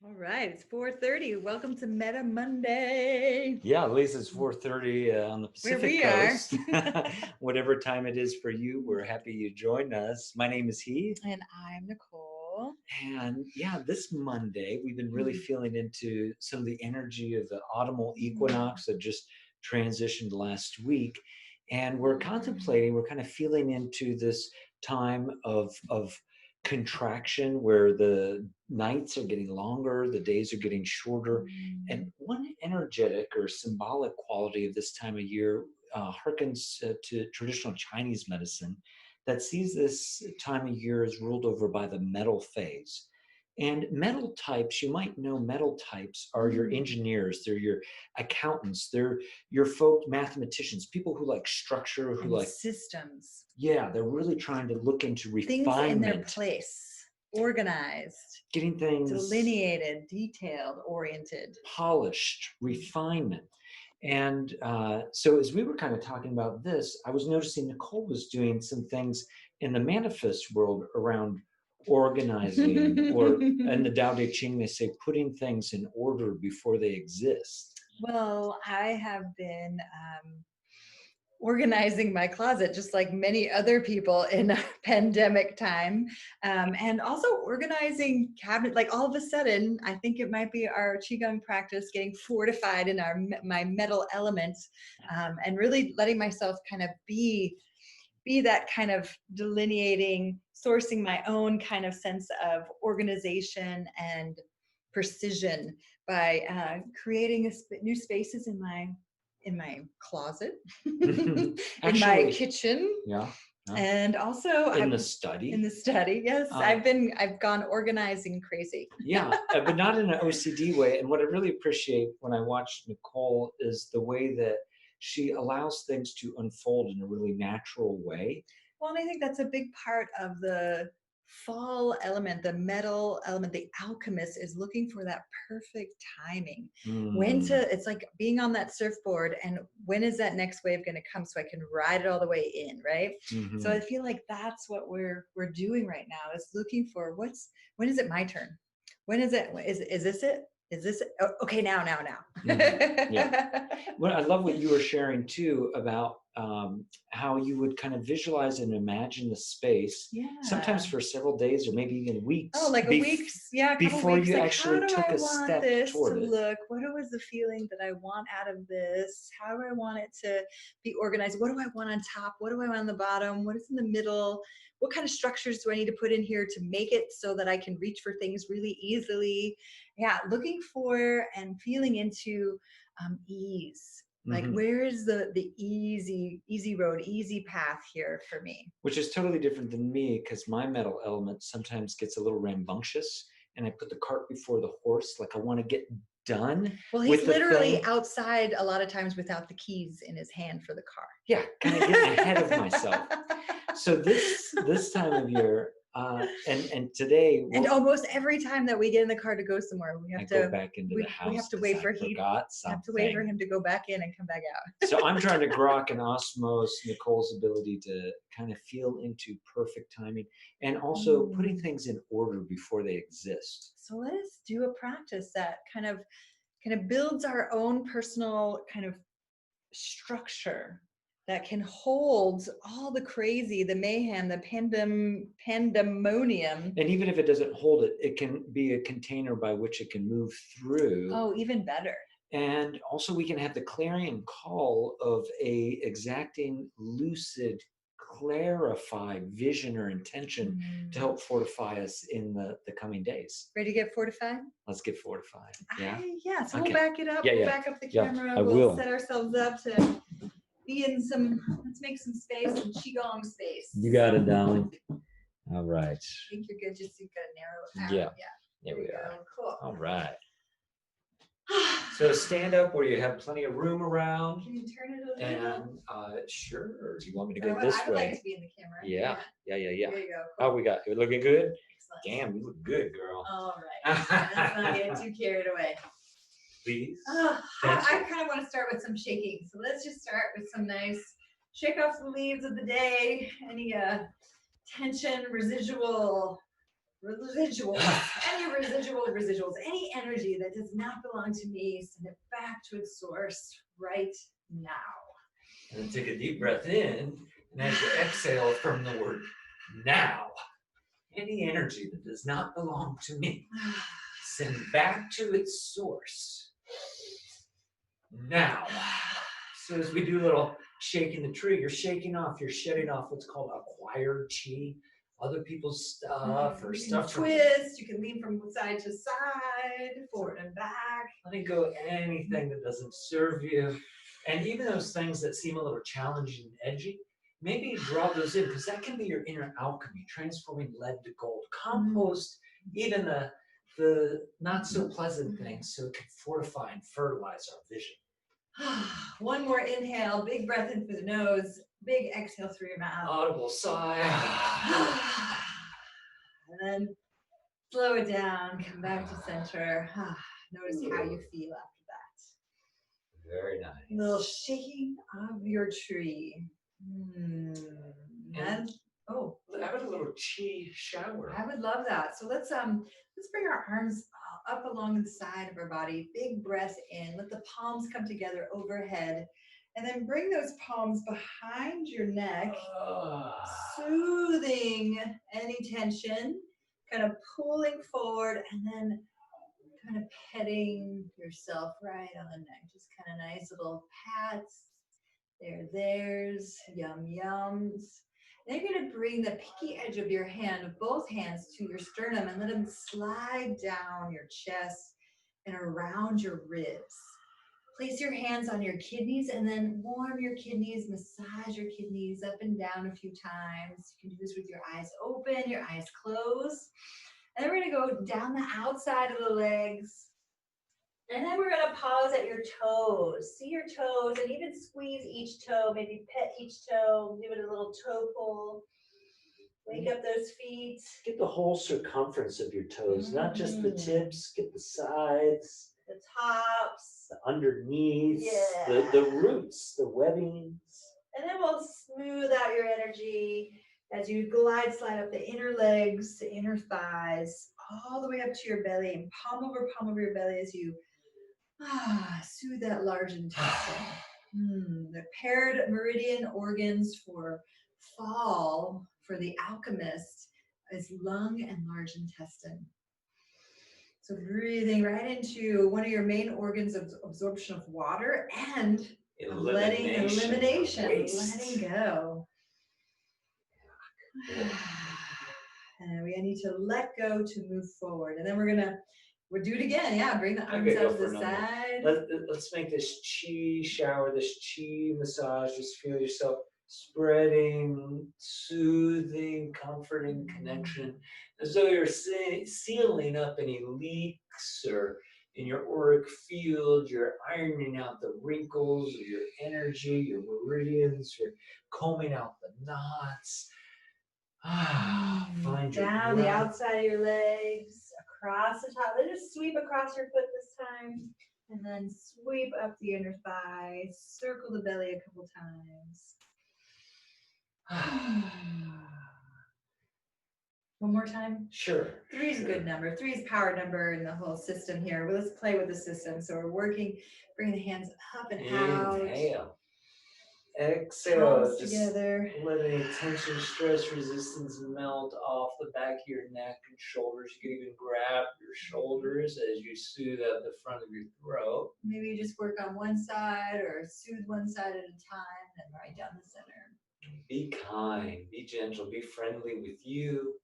All right, it's 4:30. Welcome to Meta Monday, Yeah, at least it's 4:30 on the where Pacific we are. Coast. Whatever time it is for you, we're happy you joined us. My name is Heath. And I'm Nicole. And yeah, this Monday, we've been really Mm. feeling into some of the energy of the autumnal Mm. equinox that just transitioned last week. And we're contemplating, we're kind of feeling into this time of contraction where the nights are getting longer, the days are getting shorter. And Mm. one energetic or symbolic quality of this time of year harkens to traditional Chinese medicine that sees this time of year as ruled over by the metal phase. And metal types, you might know metal types are your Mm. engineers, they're your accountants, they're your folk mathematicians, people who like structure, who And like, systems, yeah, they're really trying to look into things in their refinement, place, organized, getting things delineated, detailed, oriented. polished, refinement. And so, as we were kind of talking about this, I was noticing Nicole was doing some things in the manifest world around organizing, or in the Tao Te Ching, they say putting things in order before they exist. Well, I have been organizing my closet just like many other people in a pandemic time, and also organizing cabinet. Like all of a sudden I think it might be our qigong practice getting fortified in my metal elements, and really letting myself kind of be that kind of delineating, sourcing my own kind of sense of organization and precision by creating new spaces in my closet, in my Actually, kitchen, yeah, yeah. and also In the in study. the study. Yes, Uh, I've gone organizing crazy. yeah, but not in an OCD way. And what I really appreciate when I watch Nicole is the way that she allows things to unfold in a really natural way. Well, and I think that's a big part of the fall element, the metal element. The alchemist is looking for that perfect timing. When Mm, to, it's like being on that surfboard, and when is that next wave going to come so I can ride it all the way in, right? So I mhm. feel like that's what we're doing right now, is looking for when is it my turn? When is it? Is this it? Is this it? Oh, okay, now. Yeah. Well, I love what you were sharing too about how you would kind of visualize and imagine the space, sometimes Yeah. for several days or maybe even Oh, weeks like a week's, yeah, a couple before weeks. you Like, how actually do took I a want step this to toward it. look? What was the feeling that I want out of this? How do I want it to be organized? What do I want on top? What do I want on the bottom? What is in the middle? What kind of structures do I need to put in here to make it so that I can reach for things really easily? Yeah, looking for and feeling into ease. Like, Hmm. where is the easy road, easy path here for me? Which is totally different than me because my metal element sometimes gets a little rambunctious and I put the cart before the horse. Like I want to get done Well, he's with the literally thing. outside a lot of times without the keys in his hand for the Yeah, kind of getting ahead of myself. car. So this time of year, and today And what almost every time that we get in the car to go somewhere, I go back into the we have house to because wait I for he forgot have to wait for something. him to go back in and come back out. So I'm trying to grok and osmose Nicole's ability to kind of feel into perfect timing and also putting Mm. things in order before they exist. So let us do a practice that kind of builds our own personal kind of structure that can hold all the crazy, the mayhem, the pandemonium. And even if it doesn't hold it, it can be a container by which it can move through. Oh, even better. And also we can have the clarion call of a exacting, lucid, clarified vision or intention to Mm. help fortify us in the coming days. Ready to get fortified? Let's get fortified. Yeah. Yeah, so we'll Okay. back it up. Yeah, We'll yeah. back up the Yeah, camera. I We'll will. set ourselves up to be in let's make some space, some Qigong space. You got it, darling. All right. I think you're good, just you've got to narrow it Yeah. out. Yeah, There we are. Cool. All right. So stand up where you have plenty of room around. Can you turn it a little? And sure. Do you want me to Or go this I would like way? to be in the camera. Yeah. Yeah. There you go. How Cool. we got? You looking good? Excellent. Damn, you look good, girl. All right. Let's not get too carried away. Please. I kind of want to start with some shaking. So let's just start with some nice shake off the leaves of the day. Any tension, residual residuals, any residuals, any energy that does not belong to me, send it back to its source right now. And then take a deep breath in, and as you exhale from the word now, any energy that does not belong to me, send back to its source now. So as we do a little shaking the tree, you're shedding off what's called acquired chi, other people's stuff or stuff. Twist, you can lean from side to side, forward and back. Letting go anything that doesn't serve you. And even those things that seem a little challenging and edgy, maybe draw those in, because that can be your inner alchemy, transforming lead to gold. Compost even the not so pleasant things so it can fortify and fertilize our vision. One more inhale, big breath in through the nose, big exhale through your mouth. Audible sigh. And then slow it down, come back to center. Notice how you feel after that. Very nice. A little shaking of your tree. And have a little chi shower. I would love that. So let's bring our arms up along the side of our body. Big breath in. Let the palms come together overhead. And then bring those palms behind your neck, soothing any tension, kind of pulling forward, and then kind of petting yourself right on the neck. Just kind of nice little pats. There's yum yums. And you're going to bring the pinky edge of your hand, of both hands, to your sternum and let them slide down your chest and around your ribs. Place your hands on your kidneys and then warm your kidneys, massage your kidneys up and down a few times. You can do this with your eyes open, your eyes closed. And then we're going to go down the outside of the legs. And then we're going to pause at your toes. See your toes and even squeeze each toe, maybe pet each toe, give it a little toe pull. Wake up those feet. Get the whole circumference of your toes, not just the tips, get the sides. The tops. The underneath, the roots, the webbings. And then we'll smooth out your energy as you slide up the inner legs, the inner thighs, all the way up to your belly, and palm over your belly as you soothe that large intestine. The paired meridian organs for fall for the alchemist is lung and large intestine. So breathing right into one of your main organs of absorption of water and elimination, letting go. And we need to let go to move forward. And then we'll do it again. Yeah, bring the arms out to the side. Let's make this chi shower, this chi massage. Just feel yourself spreading, soothing, comforting connection, as though you're sealing up any leaks or in your auric field. You're ironing out the wrinkles of your energy, your meridians. You're combing out the knots. Find your down the outside of your legs, across the top. Let's just sweep across your foot this time, and then sweep up the inner thigh. Circle the belly a couple times. One more time? Sure. 3 is a good number. 3 is power number in the whole system here. Well, let's play with the system. So we're working, bring the hands up and out. Inhale. Exhale. Palms together. Let any tension, stress, resistance melt off the back of your neck and shoulders. You can even grab your shoulders as you soothe out the front of your throat. Maybe you just work on one side or soothe one side at a time and right down the center. Be kind, be gentle, be friendly with you.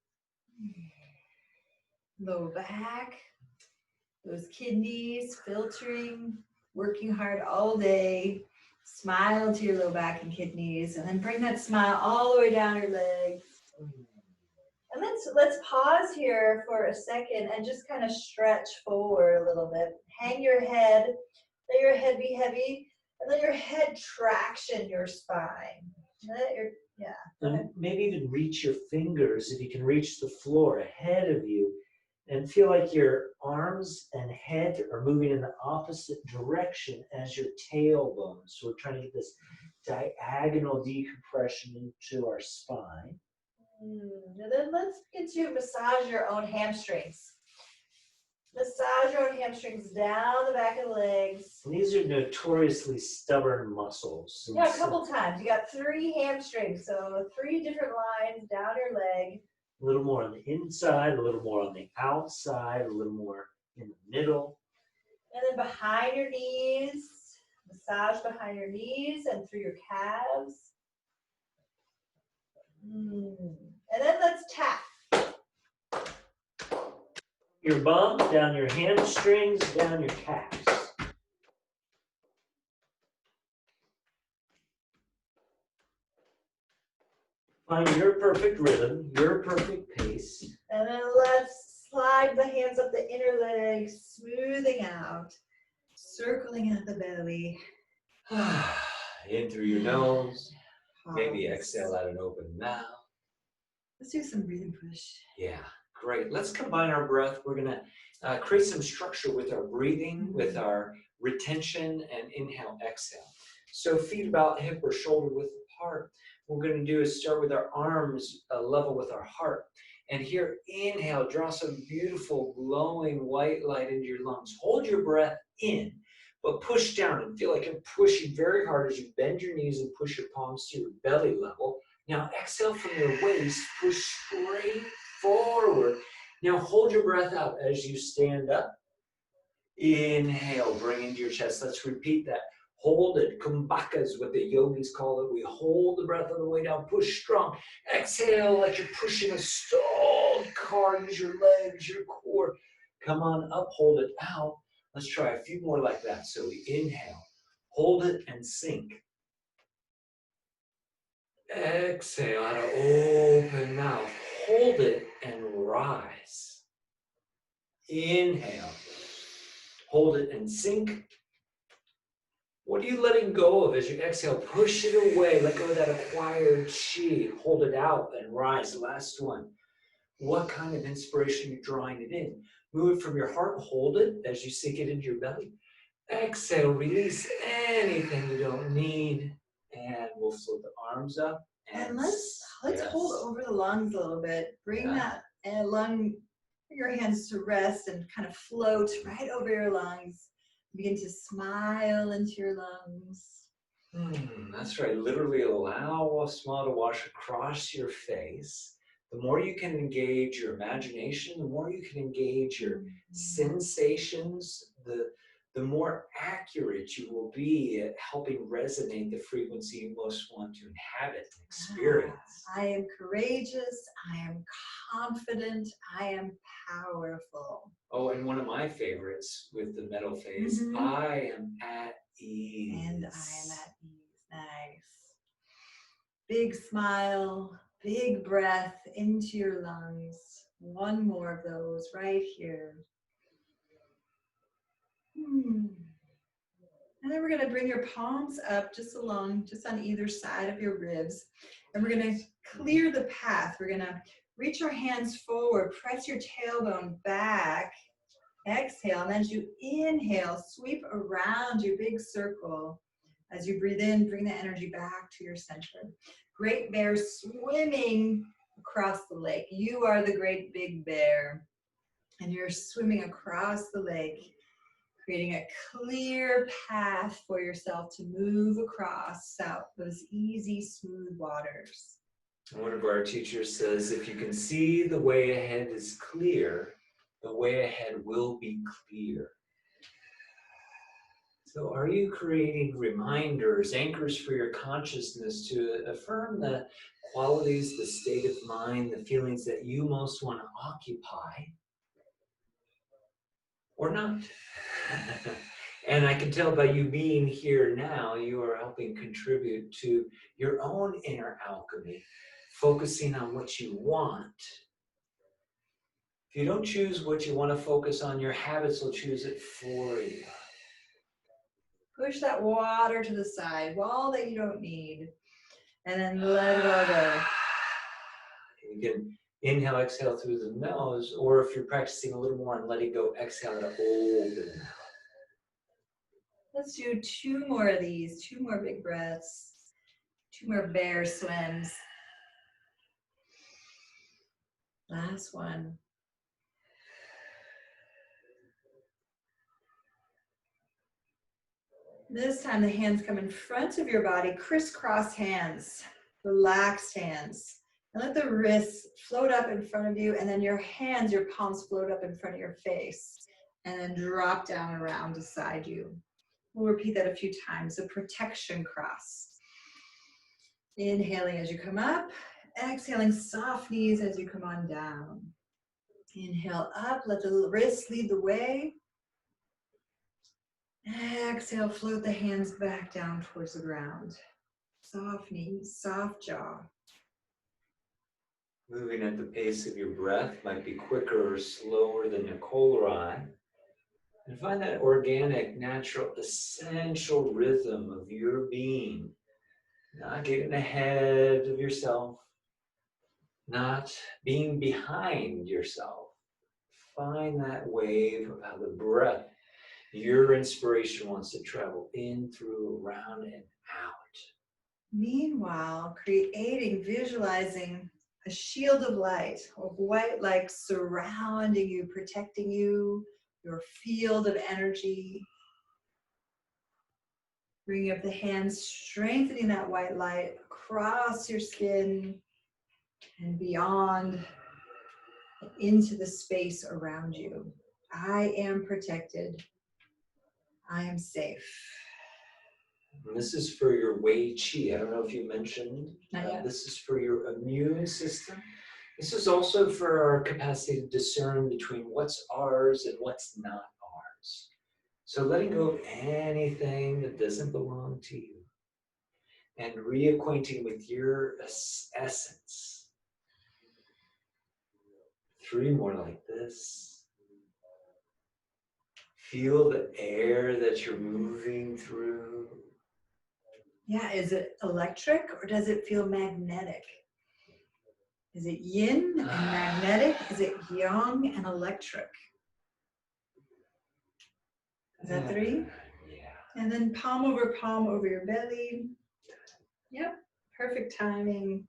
Low back, those kidneys filtering, working hard all day. Smile to your low back and kidneys, and then bring that smile all the way down your legs. And let's pause here for a second and just kind of stretch forward a little bit. Hang your head, let your head be heavy, and let your head traction your spine. And maybe even reach your fingers, if you can reach the floor ahead of you, and feel like your arms and head are moving in the opposite direction as your tailbone. So we're trying to get this diagonal decompression into our spine. And then let's get to massage your own hamstrings. Massage your own hamstrings down the back of the legs. And these are notoriously stubborn muscles. Yeah, a couple times. You got 3 hamstrings, so 3 different lines down your leg. A little more on the inside, a little more on the outside, a little more in the middle. And then behind your knees. Massage behind your knees and through your calves. And then let's tap. Your bum, down your hamstrings, down your calves. Find your perfect rhythm, your perfect pace. And then let's slide the hands up the inner legs, smoothing out, circling out the belly. In through your nose. Maybe exhale out an open mouth. Let's do some breathing push. Yeah, great. Let's combine our breath. We're going to create some structure with our breathing, with our retention, and inhale, exhale. So feet about hip or shoulder width apart. What we're going to do is start with our arms level with our heart. And here, inhale, draw some beautiful glowing white light into your lungs. Hold your breath in, but push down and feel like you're pushing very hard as you bend your knees and push your palms to your belly level. Now exhale from your waist, push straight forward. Now hold your breath out as you stand up. Inhale, bring into your chest. Let's repeat that. Hold it. Kumbhaka is what the yogis call it. We hold the breath on the way down. Push strong. Exhale like you're pushing a stalled car. Use your legs, your core. Come on up. Hold it out. Let's try a few more like that. So we inhale. Hold it and sink. Exhale out of open mouth. Hold it and rise. Inhale. Hold it and sink. What are you letting go of as you exhale? Push it away. Let go of that acquired chi. Hold it out and rise. Last one. What kind of inspiration are you drawing it in? Move it from your heart. Hold it as you sink it into your belly. Exhale. Release anything you don't need. And we'll float the arms up. And let's hold over the lungs a little bit. Bring that lung, your hands to rest and kind of float right over your lungs. Begin to smile into your lungs. That's right. Literally allow a smile to wash across your face. The more you can engage your imagination, the more you can engage your sensations, the more accurate you will be at helping resonate the frequency you most want to inhabit and experience. I am courageous. I am confident. I am powerful. Oh, and one of my favorites with the metal phase, I am at ease. And I am at ease. Nice. Big smile, big breath into your lungs. One more of those right here. And then we're going to bring your palms up just on either side of your ribs. And we're going to clear the path. We're going to reach our hands forward, press your tailbone back. Exhale, and as you inhale, sweep around your big circle. As you breathe in, bring the energy back to your center. Great bear swimming across the lake. You are the great big bear. And you're swimming across the lake, creating a clear path for yourself to move across those easy, smooth waters. One of our teachers says, if you can see the way ahead is clear, the way ahead will be clear. So are you creating reminders, anchors for your consciousness to affirm the qualities, the state of mind, the feelings that you most want to occupy? Or not? And I can tell by you being here now, you are helping contribute to your own inner alchemy, focusing on what you want. If you don't choose what you want to focus on, your habits will choose it for you. Push that water to the side, all that you don't need, and then let it all go. You can inhale, exhale through the nose, or if you're practicing a little more and letting go, exhale to open mouth. Let's do 2 more of these, 2 more big breaths, 2 more bear swims. Last one. This time the hands come in front of your body, crisscross hands, relaxed hands. And let the wrists float up in front of you, and then your hands, your palms float up in front of your face, and then drop down around beside you. We'll repeat that a few times, a protection cross. Inhaling as you come up, exhaling soft knees as you come on down. Inhale up, let the wrists lead the way. Exhale, float the hands back down towards the ground. Soft knees, soft jaw. Moving at the pace of your breath might be quicker or slower than Nicole or I. And find that organic, natural, essential rhythm of your being. Not getting ahead of yourself. Not being behind yourself. Find that wave of how the breath, your inspiration wants to travel in, through, around, and out. Meanwhile, creating, visualizing a shield of light, of white light surrounding you, protecting you, your field of energy. Bringing up the hands, strengthening that white light across your skin and beyond, into the space around you. I am protected. I am safe. And this is for your Wei Qi. I don't know if you mentioned. This is for your immune system. This is also for our capacity to discern between what's ours and what's not ours. So letting go of anything that doesn't belong to you and reacquainting with your essence. 3 more like this. Feel the air that you're moving through. Yeah, is it electric or does it feel magnetic? Is it yin and magnetic? Is it yang and electric? Is that 3? Yeah. And then palm over your belly. Yep, perfect timing.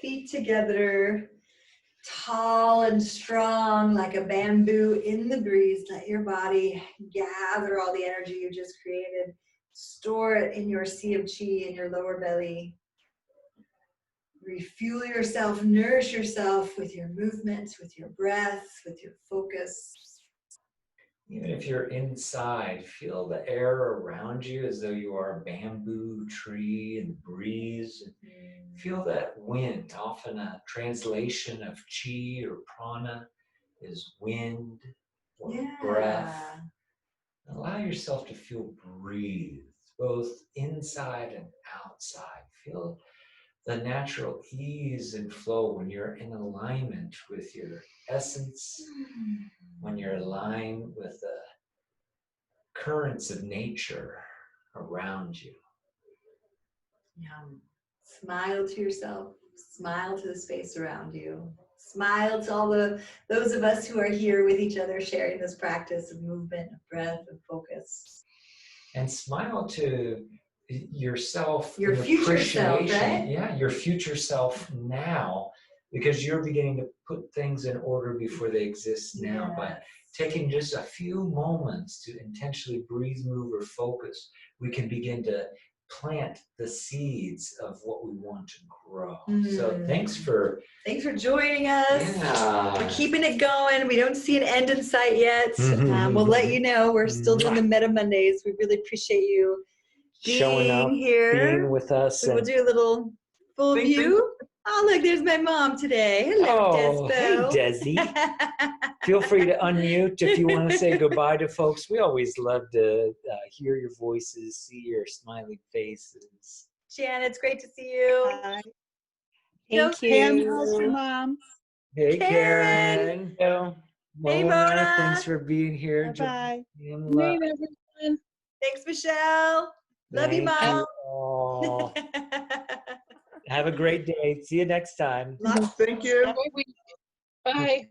Feet together, tall and strong like a bamboo in the breeze. Let your body gather all the energy you just created. Store it in your sea of qi in your lower belly. Refuel yourself, nourish yourself with your movement, with your breath, with your focus. Even if you're inside, feel the air around you as though you are a bamboo tree in the breeze. Feel that wind. Often a translation of chi or prana is wind or breath. Allow yourself to feel breathed, both inside and outside. Feel the natural ease and flow when you're in alignment with your essence, when you're aligned with the currents of nature around you. Yum. Smile to yourself, smile to the space around you. Smile to all those of us who are here with each other, sharing this practice of movement, of breath, of focus. And smile to yourself, your future self, right? Yeah, your future self now, because you're beginning to put things in order before they exist now. By taking just a few moments to intentionally breathe, move, or focus, we can begin to plant the seeds of what we want to grow. So thanks for joining us. Yeah. We're keeping it going. We don't see an end in sight yet. We'll let you know. We're still doing the Metta Mondays. We really appreciate you showing up here, being with us. So we'll do a little full view. Oh, look, there's my mom today. Hello, Despo. Hey, Desi. Feel free to unmute if you want to say goodbye to folks. We always love to hear your voices, see your smiling faces. Jan, it's great to see you. Hi. Thank you. Pam, how's your mom? Hey, Karen. Hey, Mona. Thanks for being here. Bye-bye. Good night, everyone. Thanks, Michelle. Love you, Mom. Have a great day. See you next time. Thank you. Bye.